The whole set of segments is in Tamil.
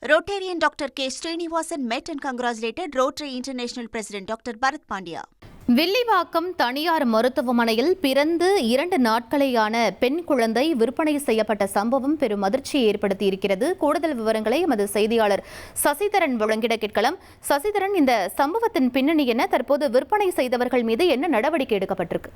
Rotarian Dr. K. Srinivasan met and congratulated Rotary International President Dr. Bharat Pandya. Villivakkam தனியார் மருத்துவமனையில் பிறந்து 2 நாட்களேயான பெண் குழந்தை விற்பனை செய்யப்பட்ட சம்பவம் பெரும் அதிர்ச்சியை ஏற்படுத்தியிருக்கிறது. கூடுதல் விவரங்களை எமது செய்தியாளர் சசிதரன் வழங்கிட கேட்கலாம். சசிதரன், இந்த சம்பவத்தின் பின்னணி என்ன? தற்போது விற்பனை செய்தவர்கள் மீது என்ன நடவடிக்கை எடுக்கப்பட்டிருக்கு?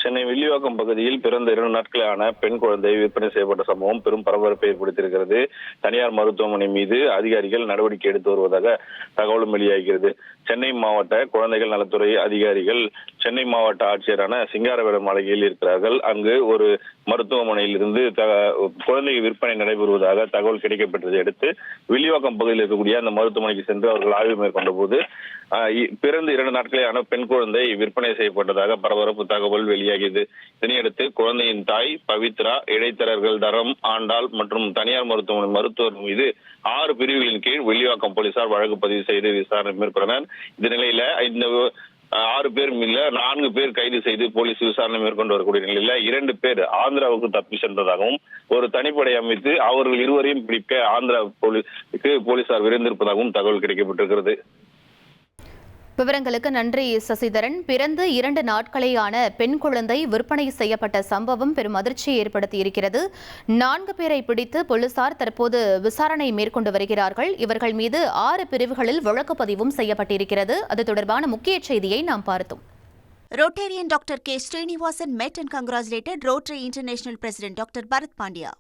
சென்னை வில்லிவாக்கம் பகுதியில் பிறந்த 2 நாட்களான பெண் குழந்தை விற்பனை செய்யப்பட்ட சம்பவம் பெரும் பரபரப்பை ஏற்படுத்தியிருக்கிறது. தனியார் மருத்துவமனை மீது அதிகாரிகள் நடவடிக்கை எடுத்து வருவதாக தகவலும் வெளியாகிறது. சென்னை மாவட்ட குழந்தைகள் நலத்துறை அதிகாரிகள் சென்னை மாவட்ட ஆட்சியரான சிங்காரவேலன் மாளிகையில் இருக்கிறார்கள். அங்கு ஒரு மருத்துவமனையில் இருந்து குழந்தை விற்பனை நடைபெறுவதாக தகவல் கிடைக்கப்பட்டதை அடுத்து வில்லிவாக்கம் பகுதியில் இருக்கக்கூடிய அந்த மருத்துவமனைக்கு சென்று அவர்கள் ஆய்வு மேற்கொண்ட போது பிறந்து 2 நாட்களேயான பெண் குழந்தை விற்பனை செய்யப்பட்டதாக பரபரப்பு தகவல் வெளியாகியது. இதனையடுத்து குழந்தையின் தாய் பவித்ரா, இடைத்தரகர்கள் தரம், ஆண்டாள் மற்றும் தனியார் மருத்துவமனை மருத்துவர் மீது 6 பிரிவுகளின் கீழ் வில்லிவாக்கம் போலீசார் வழக்கு பதிவு செய்து விசாரணை மேற்கொண்டனர். இந்த நிலையில இந்த 6 பேர் மீது 4 பேர் கைது செய்து போலீஸ் விசாரணை மேற்கொண்டு வரக்கூடிய நிலையில 2 பேர் ஆந்திராவுக்கு தப்பி சென்றதாகவும் ஒரு தனிப்படை அமைத்து அவர்கள் இருவரையும் பிடிக்க ஆந்திரா போலீசார் விரைந்திருப்பதாகவும் தகவல் கிடைக்கப்பட்டிருக்கிறது. விவரங்களுக்கு நன்றி சசிதரன். பிறந்து 2 நாட்களேயான பெண் குழந்தை விற்பனை செய்யப்பட்ட சம்பவம் பெரும் அதிர்ச்சியை ஏற்படுத்தியிருக்கிறது. 4 பேரை பிடித்து போலீசார் தற்போது விசாரணை மேற்கொண்டு வருகிறார்கள். இவர்கள் மீது 6 பிரிவுகளில் வழக்கு பதிவும் செய்யப்பட்டிருக்கிறது. அது தொடர்பான முக்கிய செய்தியை நாம் பார்த்தோம். Rotarian Dr. K. Srinivasan met and congratulated Rotary International President Dr. Bharat Pandya.